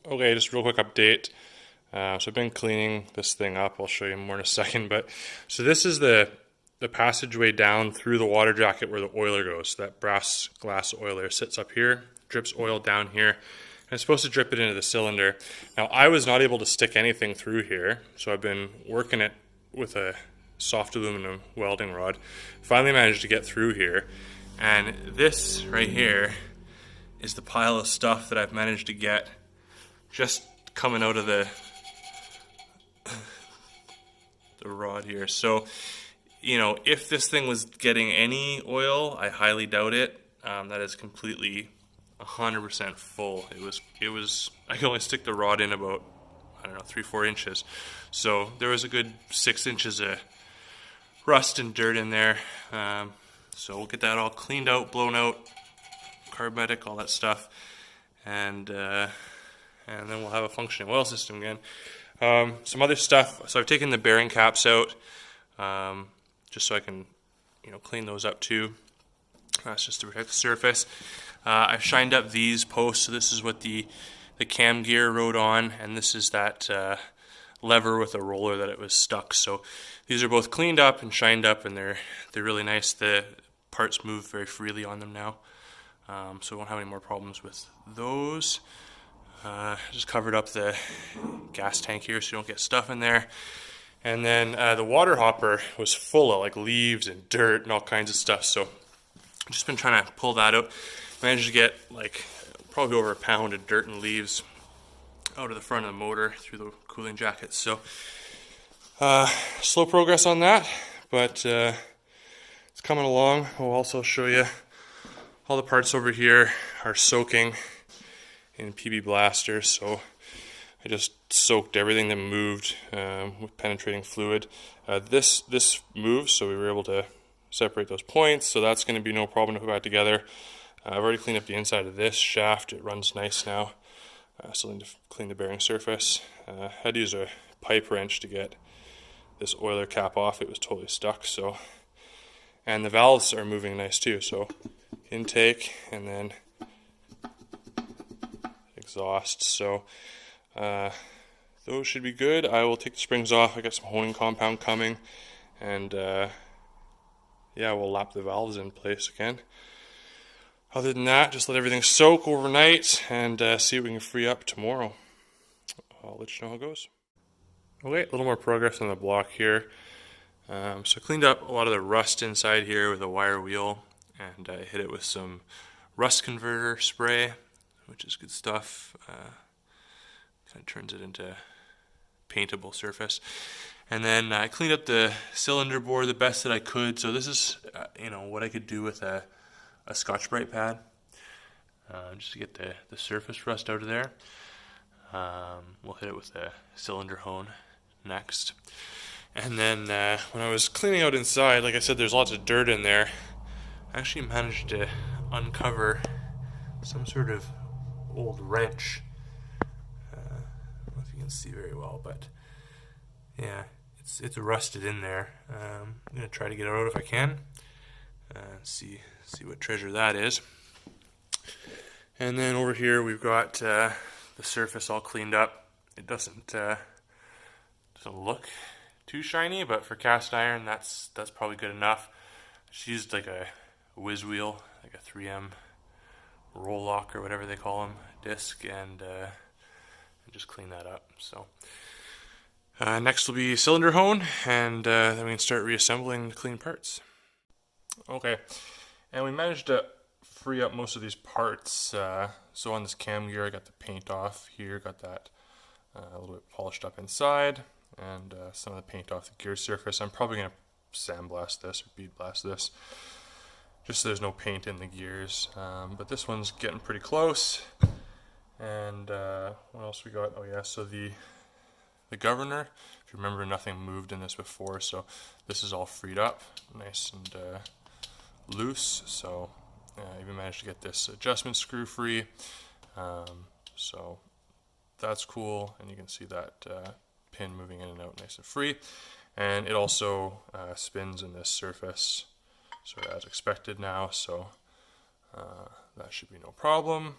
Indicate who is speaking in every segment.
Speaker 1: Okay, just a real quick update. So I've been cleaning this thing up. I'll show you more in a second. But so this is the passageway down through the water jacket where the oiler goes. That brass glass oiler sits up here, drips oil down here, and it's supposed to drip it into the cylinder. Now I was not able to stick anything through here, so I've been working it with a soft aluminum welding rod. Finally managed to get through here, and this right here is the pile of stuff that I've managed to get just coming out of the rod here. So, you know, if this thing was getting any oil, I highly doubt it. That is completely 100% full. It was. I could only stick the rod in about, I don't know, 3-4 inches. So there was a good 6 inches of rust and dirt in there. So we'll get that all cleaned out, blown out, Carburetor, all that stuff, and then we'll have a functioning oil system again. Some other stuff. So I've taken the bearing caps out, just so I can, clean those up too. That's just to protect the surface. I've shined up these posts. So this is what the cam gear rode on, and this is that lever with a roller that it was stuck. So these are both cleaned up and shined up, and they're really nice. The parts move very freely on them now, so we won't have any more problems with those. Just covered up the gas tank here so you don't get stuff in there. And then the water hopper was full of like leaves and dirt and all kinds of stuff. So I've just been trying to pull that out. Managed to get like probably over a pound of dirt and leaves out of the front of the motor through the cooling jacket. So slow progress on that, but it's coming along. I'll also show you all the parts over here are soaking in PB Blaster, so I just soaked everything that moved with penetrating fluid. This moves, so we were able to separate those points, so that's going to be no problem to put back together. I've already cleaned up the inside of this shaft. It runs nice now. Still need to clean the bearing surface. I had to use a pipe wrench to get this oiler cap off. It was totally stuck. So, and the valves are moving nice too. So intake and then exhaust. So those should be good. I will take the springs off. I got some honing compound coming, and yeah, we'll lap the valves in place again. Other than that, just let everything soak overnight and see if we can free up tomorrow. I'll let you know how it goes. Okay, a little more progress on the block here. So I cleaned up a lot of the rust inside here with a wire wheel, and I hit it with some rust converter spray, which is good stuff. Kind of turns it into paintable surface. And then I cleaned up the cylinder bore the best that I could. So this is what I could do with a Scotch-Brite pad, just to get the surface rust out of there. We'll hit it with a cylinder hone next. And then when I was cleaning out inside, like I said, there's lots of dirt in there. I actually managed to uncover some sort of old wrench. I don't know if you can see very well, but yeah, it's rusted in there. I'm gonna try to get it out if I can. See what treasure that is. And then over here we've got the surface all cleaned up. It doesn't look too shiny, but for cast iron, that's probably good enough. Just used like a whiz wheel, like a 3M roll lock or whatever they call them, disc, and just clean that up. So next will be cylinder hone, and then we can start reassembling the clean parts. Okay, and we managed to free up most of these parts. So on this cam gear, I got the paint off here, got that a little bit polished up inside, and some of the paint off the gear surface. I'm probably going to sandblast this or bead blast this, just so there's no paint in the gears. But this one's getting pretty close. And what else we got? Oh yeah, so the governor, if you remember, nothing moved in this before, so this is all freed up, nice and loose. So I even managed to get this adjustment screw free, so that's cool, and you can see that pin moving in and out nice and free. And it also spins in this surface sort of as expected now, so that should be no problem.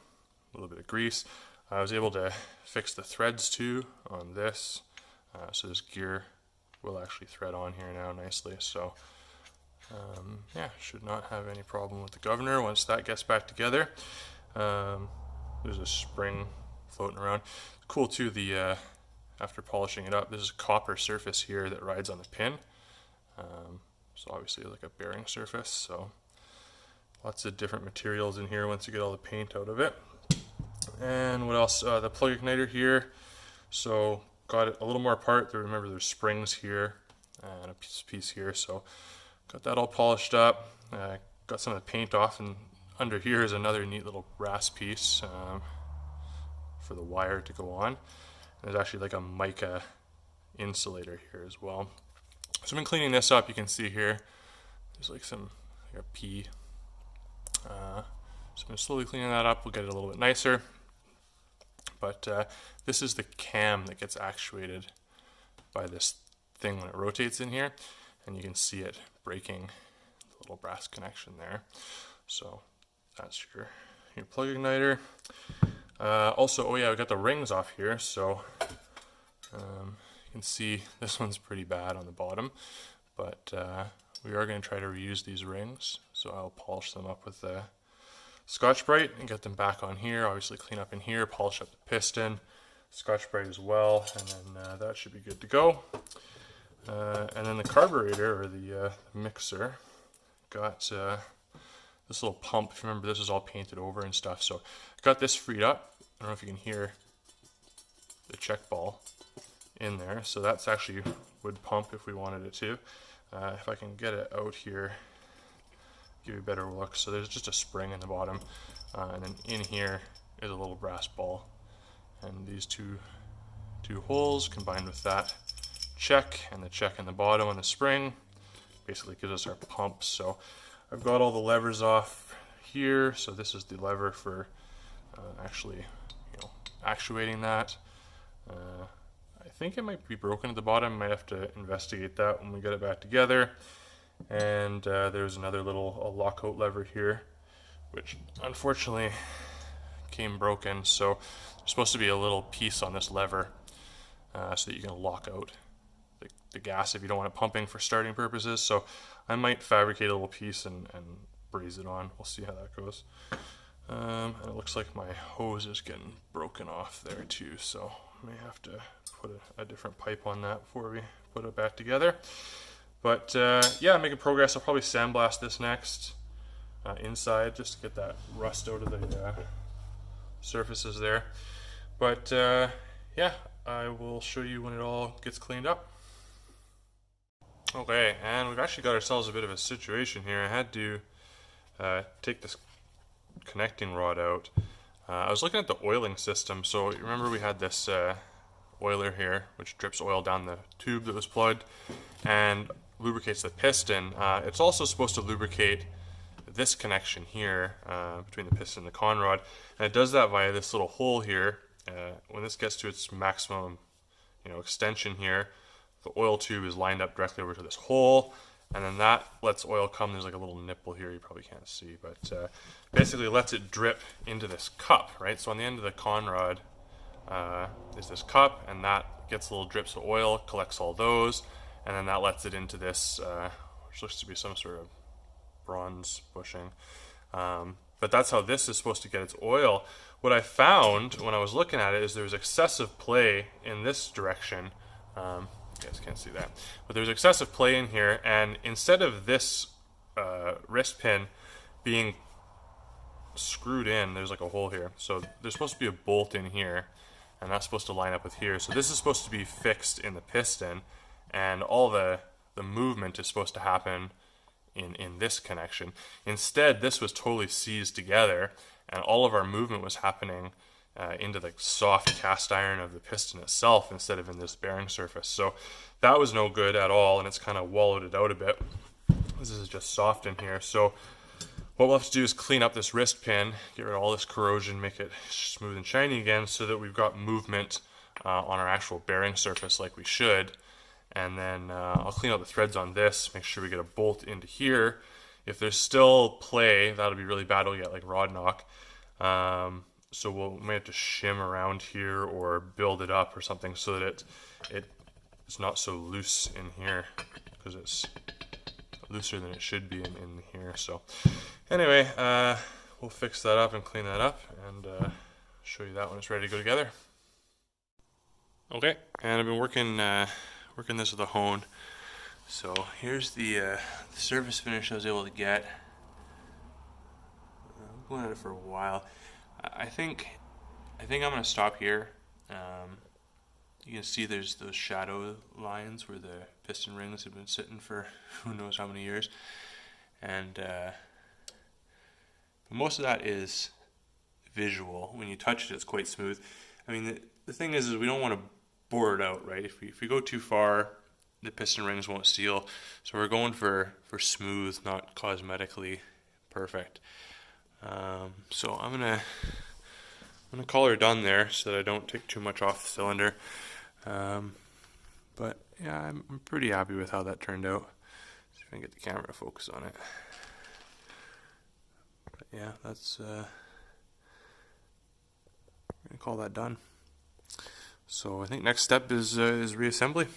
Speaker 1: A little bit of grease. I was able to fix the threads too on this, so this gear will actually thread on here now nicely. So yeah, should not have any problem with the governor once that gets back together. There's a spring floating around. Cool too, the after polishing it up, this is a copper surface here that rides on the pin. So obviously like a bearing surface, so lots of different materials in here once you get all the paint out of it. And what else? The plug igniter here. So got it a little more apart. Remember there's springs here and a piece here. So got that all polished up. Got some of the paint off, and under here is another neat little brass piece for the wire to go on. And there's actually like a mica insulator here as well. So I've been cleaning this up. You can see here there's like a P. So I'm going to slowly cleaning that up. We'll get it a little bit nicer. But this is the cam that gets actuated by this thing when it rotates in here, and you can see it breaking the little brass connection there. So that's your plug igniter. Also, oh yeah, we got the rings off here, so you can see this one's pretty bad on the bottom, but we are going to try to reuse these rings, so I'll polish them up with the Scotch-Brite and get them back on here. Obviously clean up in here, polish up the piston, Scotch-Brite as well, and then that should be good to go. And then the carburetor, or the mixer, got this little pump. If you remember, this is all painted over and stuff, so I got this freed up. I don't know if you can hear the check ball in there, so that's actually would pump if we wanted it to. If I can get it out here, give you a better look. So there's just a spring in the bottom, and then in here is a little brass ball, and these two holes combined with that check and the check in the bottom on the spring basically gives us our pump. So I've got all the levers off here, so this is the lever for actually actuating that. I think it might be broken at the bottom. Might have to investigate that when we get it back together. And there's another little lockout lever here, which unfortunately came broken. So there's supposed to be a little piece on this lever so that you can lock out the gas if you don't want it pumping for starting purposes. So I might fabricate a little piece and braze it on. We'll see how that goes. And it looks like my hose is getting broken off there too, so I may have to put a different pipe on that before we put it back together. But yeah, making progress. I'll probably sandblast this next inside just to get that rust out of the surfaces there. But yeah, I will show you when it all gets cleaned up. Okay, and we've actually got ourselves a bit of a situation here. I had to take this connecting rod out. I was looking at the oiling system. So remember we had this oiler here which drips oil down the tube that was plugged and lubricates the piston. It's also supposed to lubricate this connection here between the piston and the con rod, and it does that via this little hole here. When this gets to its maximum extension here, the oil tube is lined up directly over to this hole, and then that lets oil come. There's like a little nipple here you probably can't see, but basically lets it drip into this cup, right? So on the end of the con rod is this cup, and that gets little drips of oil, collects all those, and then that lets it into this, which looks to be some sort of bronze bushing. But that's how this is supposed to get its oil. What I found when I was looking at it is there's excessive play in this direction. You guys can't see that, but there's excessive play in here, and instead of this wrist pin being screwed in, there's like a hole here. So there's supposed to be a bolt in here, and that's supposed to line up with here. So this is supposed to be fixed in the piston, and all the movement is supposed to happen in this connection. Instead, this was totally seized together, and all of our movement was happening into the soft cast iron of the piston itself instead of in this bearing surface. So that was no good at all, and it's kind of wallowed it out a bit. This is just soft in here. So what we'll have to do is clean up this wrist pin, get rid of all this corrosion, make it smooth and shiny again so that we've got movement on our actual bearing surface like we should. And then I'll clean out the threads on this, make sure we get a bolt into here. If there's still play, that'll be really bad. We'll get like rod knock. So we may have to shim around here or build it up or something so that it's not so loose in here, because it's looser than it should be in here. So anyway, we'll fix that up and clean that up, and show you that when it's ready to go together. Okay, and I've been working this with a hone. So here's the surface finish I was able to get. I'm going at it for a while. I think I'm gonna stop here. You can see there's those shadow lines where the piston rings have been sitting for who knows how many years, and most of that is visual. When you touch it, it's quite smooth. I mean, the thing is we don't want to bore it out, right? If we go too far, the piston rings won't seal. So we're going for smooth, not cosmetically perfect. So I'm gonna call her done there so that I don't take too much off the cylinder. But yeah, I'm pretty happy with how that turned out. See if I can get the camera to focus on it. But yeah, that's I'm gonna call that done. So I think next step is reassembly.